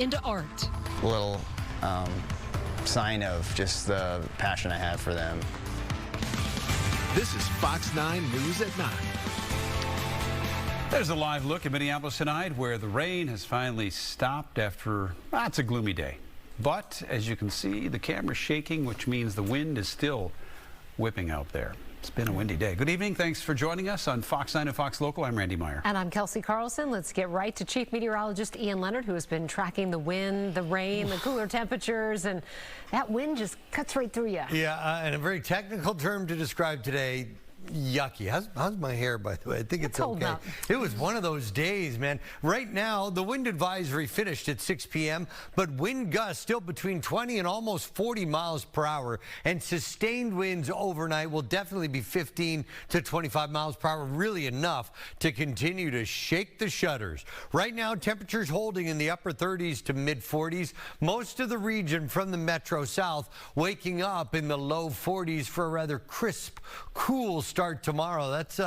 into art. A little sign of just the passion I have for them. This is Fox 9 News at 9. There's a live look at Minneapolis tonight where the rain has finally stopped after, it's a gloomy day. But as you can see, the camera's shaking, which means the wind is still whipping out there. It's been a windy day. Good evening. Thanks for joining us on Fox 9 and Fox Local. I'm Randy Meyer. And I'm Kelsey Carlson. Let's get right to Chief Meteorologist Ian Leonard, who has been tracking the wind, the rain, the cooler temperatures, and that wind just cuts right through you. Yeah, and a very technical term to describe today. Yucky. How's my hair, by the way? I think it's okay. It was one of those days, man. Right now, the wind advisory finished at 6 p.m., but wind gusts still between 20 and almost 40 miles per hour, and sustained winds overnight will definitely be 15 to 25 miles per hour, really enough to continue to shake the shutters. Right now, temperatures holding in the upper 30s to mid 40s. Most of the region from the Metro South waking up in the low 40s for a rather crisp, cool start tomorrow. That's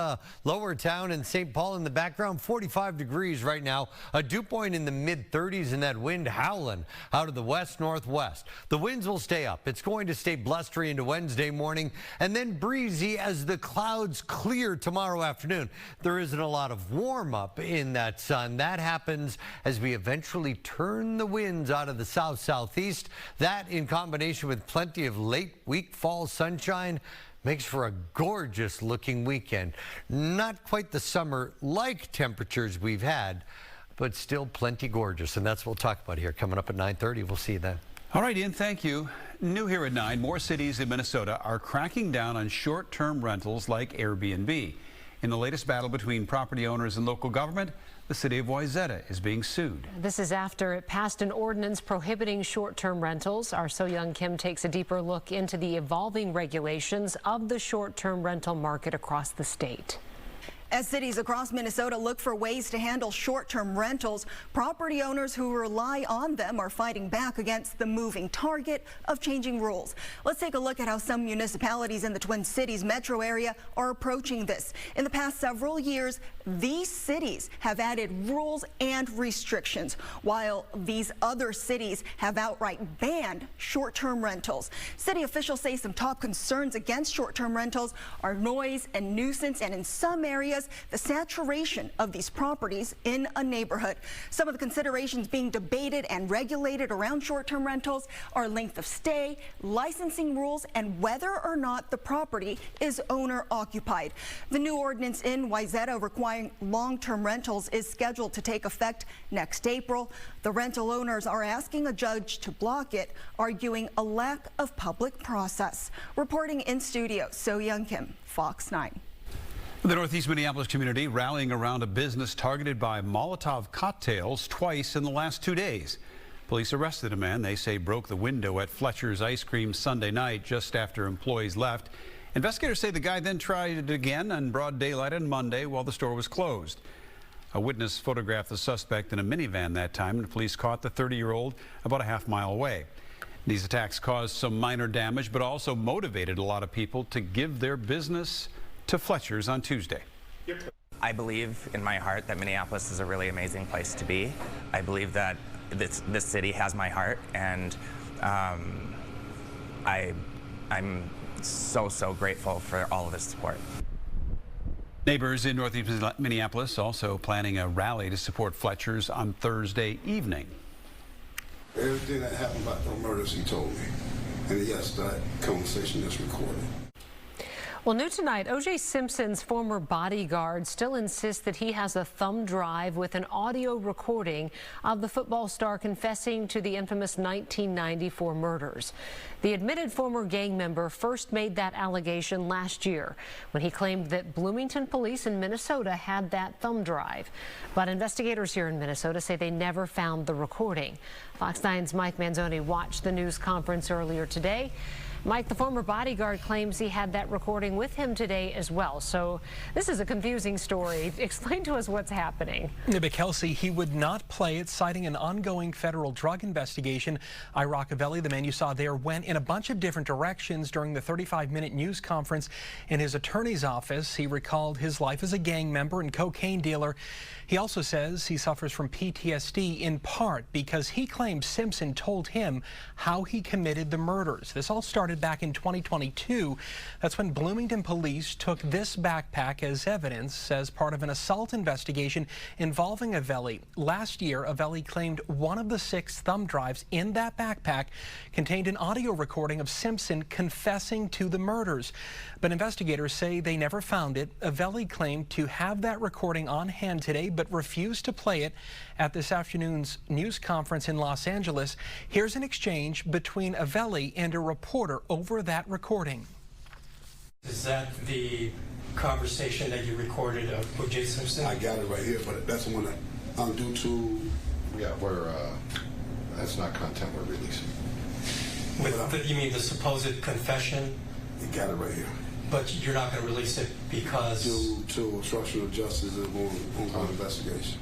Lower Town and St. Paul in the background, 45 degrees right now. A dew point in the mid 30s and that wind howling out of the west-northwest. The winds will stay up. It's going to stay blustery into Wednesday morning and then breezy as the clouds clear tomorrow afternoon. There isn't a lot of warm up in that sun. That happens as we eventually turn the winds out of the south-southeast. That in combination with plenty of late week fall sunshine makes for a gorgeous looking weekend. Not quite the summer-like temperatures we've had, but still plenty gorgeous. And that's what we'll talk about here coming up at 9:30. We'll see you then. All right, Ian, thank you. New here at 9, more cities in Minnesota are cracking down on short-term rentals like Airbnb. In the latest battle between property owners and local government, the city of Wayzata is being sued. This is after it passed an ordinance prohibiting short-term rentals. Our So Young Kim takes a deeper look into the evolving regulations of the short-term rental market across the state. As cities across Minnesota look for ways to handle short-term rentals, property owners who rely on them are fighting back against the moving target of changing rules. Let's take a look at how some municipalities in the Twin Cities metro area are approaching this. In the past several years, these cities have added rules and restrictions, while these other cities have outright banned short-term rentals. City officials say some top concerns against short-term rentals are noise and nuisance, and in some areas, the saturation of these properties in a neighborhood. Some of the considerations being debated and regulated around short-term rentals are length of stay, licensing rules, and whether or not the property is owner-occupied. The new ordinance in Wayzata requiring long-term rentals is scheduled to take effect next April. The rental owners are asking a judge to block it, arguing a lack of public process. Reporting in studio, So Young Kim, Fox 9. The Northeast Minneapolis community rallying around a business targeted by Molotov cocktails twice in the last 2 days. Police arrested a man they say broke the window at Fletcher's Ice Cream Sunday night just after employees left. Investigators say the guy then tried it again in broad daylight on Monday while the store was closed. A witness photographed the suspect in a minivan that time, and police caught the 30-year-old about a half-mile away. These attacks caused some minor damage, but also motivated a lot of people to give their business to Fletcher's on Tuesday. I believe in my heart that Minneapolis is a really amazing place to be. I believe that this city has my heart, and I'm so grateful for all of this support. Neighbors in Northeast Minneapolis also planning a rally to support Fletcher's on Thursday evening. Everything that happened about the murders, he told me. And yes, that conversation is recorded. Well, new tonight, O.J. Simpson's former bodyguard still insists that he has a thumb drive with an audio recording of the football star confessing to the infamous 1994 murders. The admitted former gang member first made that allegation last year when he claimed that Bloomington police in Minnesota had that thumb drive. But investigators here in Minnesota say they never found the recording. Fox 9's Mike Manzoni watched the news conference earlier today. Mike, the former bodyguard claims he had that recording with him today as well. So this is a confusing story. Explain to us what's happening. But Kelsey, he would not play it, citing an ongoing federal drug investigation. Ira Cavelli, the man you saw there, went in a bunch of different directions during the 35-minute news conference in his attorney's office. He recalled his life as a gang member and cocaine dealer. He also says he suffers from PTSD in part because he claims Simpson told him how he committed the murders. This all started back in 2022. That's when Bloomington police took this backpack as evidence as part of an assault investigation involving Avelli. Last year, Avelli claimed one of the 6 thumb drives in that backpack contained an audio recording of Simpson confessing to the murders. But investigators say they never found it. Avelli claimed to have that recording on hand today, but refused to play it at this afternoon's news conference in Los Angeles. Here's an exchange between Avelli and a reporter over that recording. Is that the conversation that you recorded of O.J. Simpson? I got it right here, but that's the one that due to... Yeah, that's not content we're releasing. You mean the supposed confession? You got it right here. But you're not going to release it because... Due to obstruction of justice and ongoing investigation.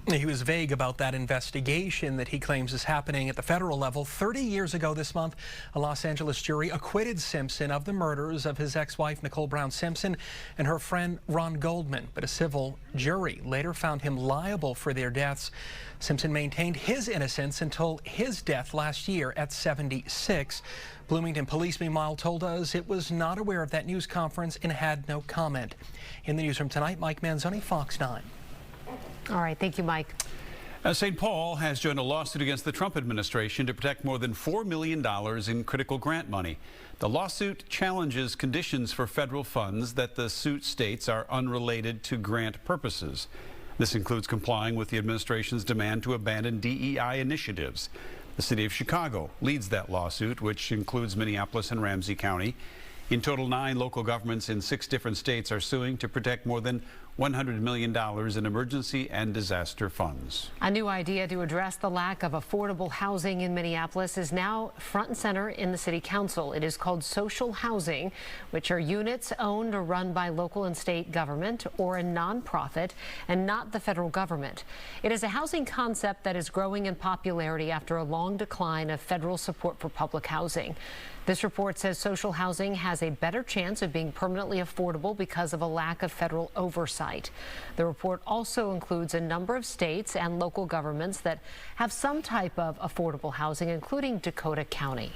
He was vague about that investigation that he claims is happening at the federal level. 30 years ago this month, a Los Angeles jury acquitted Simpson of the murders of his ex-wife, Nicole Brown Simpson, and her friend, Ron Goldman. But a civil jury later found him liable for their deaths. Simpson maintained his innocence until his death last year at 76. Bloomington police, meanwhile, told us it was not aware of that news conference and had no comment. In the newsroom tonight, Mike Manzoni, Fox 9. All right. Thank you, Mike. St. Paul has joined a lawsuit against the Trump administration to protect more than $4 million in critical grant money. The lawsuit challenges conditions for federal funds that the suit states are unrelated to grant purposes. This includes complying with the administration's demand to abandon DEI initiatives. The city of Chicago leads that lawsuit, which includes Minneapolis and Ramsey County. In total, 9 local governments in 6 different states are suing to protect more than $100 million in emergency and disaster funds. A new idea to address the lack of affordable housing in Minneapolis is now front and center in the city council. It is called social housing, which are units owned or run by local and state government or a nonprofit and not the federal government. It is a housing concept that is growing in popularity after a long decline of federal support for public housing. This report says social housing has a better chance of being permanently affordable because of a lack of federal oversight. The report also includes a number of states and local governments that have some type of affordable housing, including Dakota County.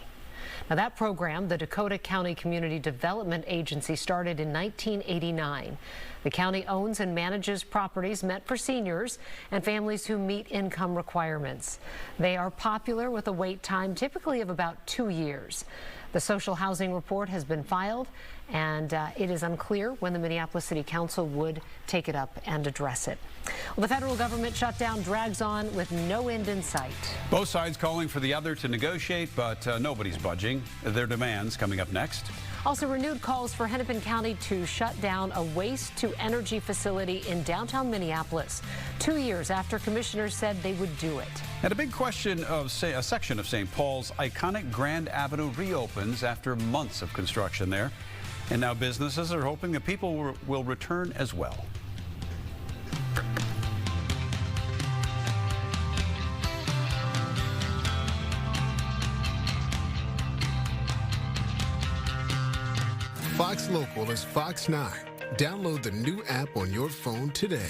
Now, that program, the Dakota County Community Development Agency, started in 1989. The county owns and manages properties meant for seniors and families who meet income requirements. They are popular with a wait time typically of about 2 years. The social housing report has been filed, and it is unclear when the Minneapolis City Council would take it up and address it. Well, the federal government shutdown drags on with no end in sight. Both sides calling for the other to negotiate, but nobody's budging. Their demands coming up next. Also, renewed calls for Hennepin County to shut down a waste-to-energy facility in downtown Minneapolis, 2 years after commissioners said they would do it. And a big question of, say, a section of St. Paul's iconic Grand Avenue reopens after months of construction there. And now businesses are hoping that people will return as well. Fox Local is Fox 9. Download the new app on your phone today.